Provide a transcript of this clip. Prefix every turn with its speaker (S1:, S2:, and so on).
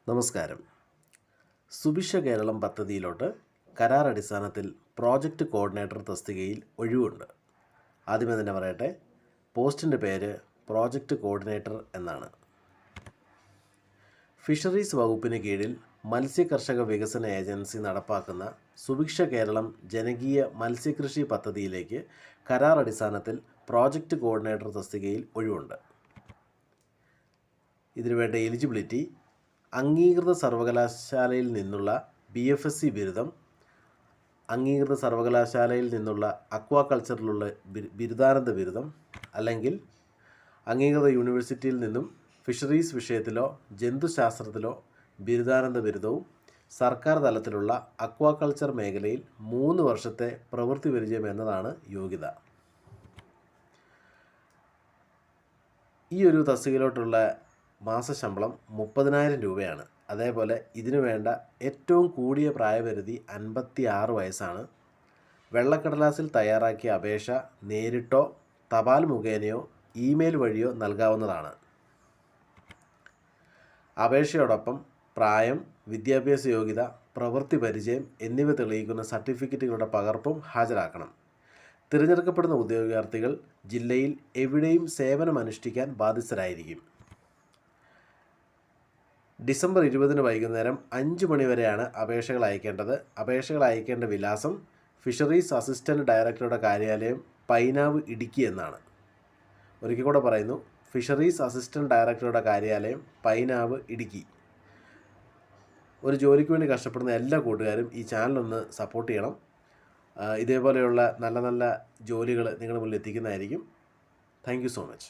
S1: നമസ്കാരം. സുഭിക്ഷ കേരളം പദ്ധതിയിലോട്ട് കരാർ അടിസ്ഥാനത്തിൽ പ്രോജക്റ്റ് കോർഡിനേറ്റർ തസ്തികയിൽ ഒഴിവുണ്ട്. ആദ്യമേ തന്നെ പറയട്ടെ, പോസ്റ്റിൻ്റെ പേര് പ്രോജക്റ്റ് കോർഡിനേറ്റർ എന്നാണ്. ഫിഷറീസ് വകുപ്പിന് കീഴിൽ മത്സ്യകർഷക വികസന ഏജൻസി നടപ്പാക്കുന്ന സുഭിക്ഷ കേരളം ജനകീയ മത്സ്യകൃഷി പദ്ധതിയിലേക്ക് കരാർ അടിസ്ഥാനത്തിൽ പ്രോജക്റ്റ് കോർഡിനേറ്റർ തസ്തികയിൽ ഒഴിവുണ്ട്. ഇതിനുവേണ്ട എലിജിബിലിറ്റി: അംഗീകൃത സർവകലാശാലയിൽ നിന്നുള്ള BFSc ബിരുദം, അംഗീകൃത സർവകലാശാലയിൽ നിന്നുള്ള അക്വാകൾച്ചറിലുള്ള ബിരുദാനന്ത ബിരുദം, അല്ലെങ്കിൽ അംഗീകൃത യൂണിവേഴ്സിറ്റിയിൽ നിന്നും ഫിഷറീസ് വിഷയത്തിലോ ജന്തുശാസ്ത്രത്തിലോ ബിരുദാനന്ത ബിരുദവും, സർക്കാർ തലത്തിലുള്ള അക്വാകൾച്ചർ മേഖലയിൽ 3 വർഷത്തെ പ്രവൃത്തി പരിചയം എന്നതാണ് യോഗ്യത. ഈ ഒരു തസ്തികയിലോട്ടുള്ള മാസശമ്പളം 30,000 രൂപയാണ്. അതേപോലെ ഇതിനു വേണ്ട ഏറ്റവും കൂടിയ പ്രായപരിധി 56 വയസ്സാണ്. വെള്ളക്കടലാസിൽ തയ്യാറാക്കിയ അപേക്ഷ നേരിട്ടോ തപാൽ മുഖേനയോ ഇമെയിൽ വഴിയോ നൽകാവുന്നതാണ്. അപേക്ഷയോടൊപ്പം പ്രായം, വിദ്യാഭ്യാസ യോഗ്യത, പ്രവൃത്തി പരിചയം എന്നിവ തെളിയിക്കുന്ന സർട്ടിഫിക്കറ്റുകളുടെ പകർപ്പും ഹാജരാക്കണം. തിരഞ്ഞെടുക്കപ്പെടുന്ന ഉദ്യോഗാർത്ഥികൾ ജില്ലയിൽ എവിടെയും സേവനമനുഷ്ഠിക്കാൻ ബാധ്യസ്ഥരായിരിക്കും. ഡിസംബർ 20 വൈകുന്നേരം 5 മണി വരെയാണ് അപേക്ഷകൾ അയക്കേണ്ടത്. അപേക്ഷകൾ അയക്കേണ്ട വിലാസം ഫിഷറീസ് അസിസ്റ്റൻറ്റ് ഡയറക്ടറുടെ കാര്യാലയം, പൈനാവ്, ഇടുക്കി എന്നാണ്. ഒരിക്കൽ കൂടെ പറയുന്നു, ഫിഷറീസ് അസിസ്റ്റൻറ്റ് ഡയറക്ടറുടെ കാര്യാലയം, പൈനാവ്, ഇടുക്കി. ഒരു ജോലിക്ക് വേണ്ടി കഷ്ടപ്പെടുന്ന എല്ലാ കൂട്ടുകാരും ഈ ചാനലൊന്ന് സപ്പോർട്ട് ചെയ്യണം. ഇതേപോലെയുള്ള നല്ല നല്ല ജോലികൾ നിങ്ങളുടെ മുന്നിൽ എത്തിക്കുന്നതായിരിക്കും. Thank you so much.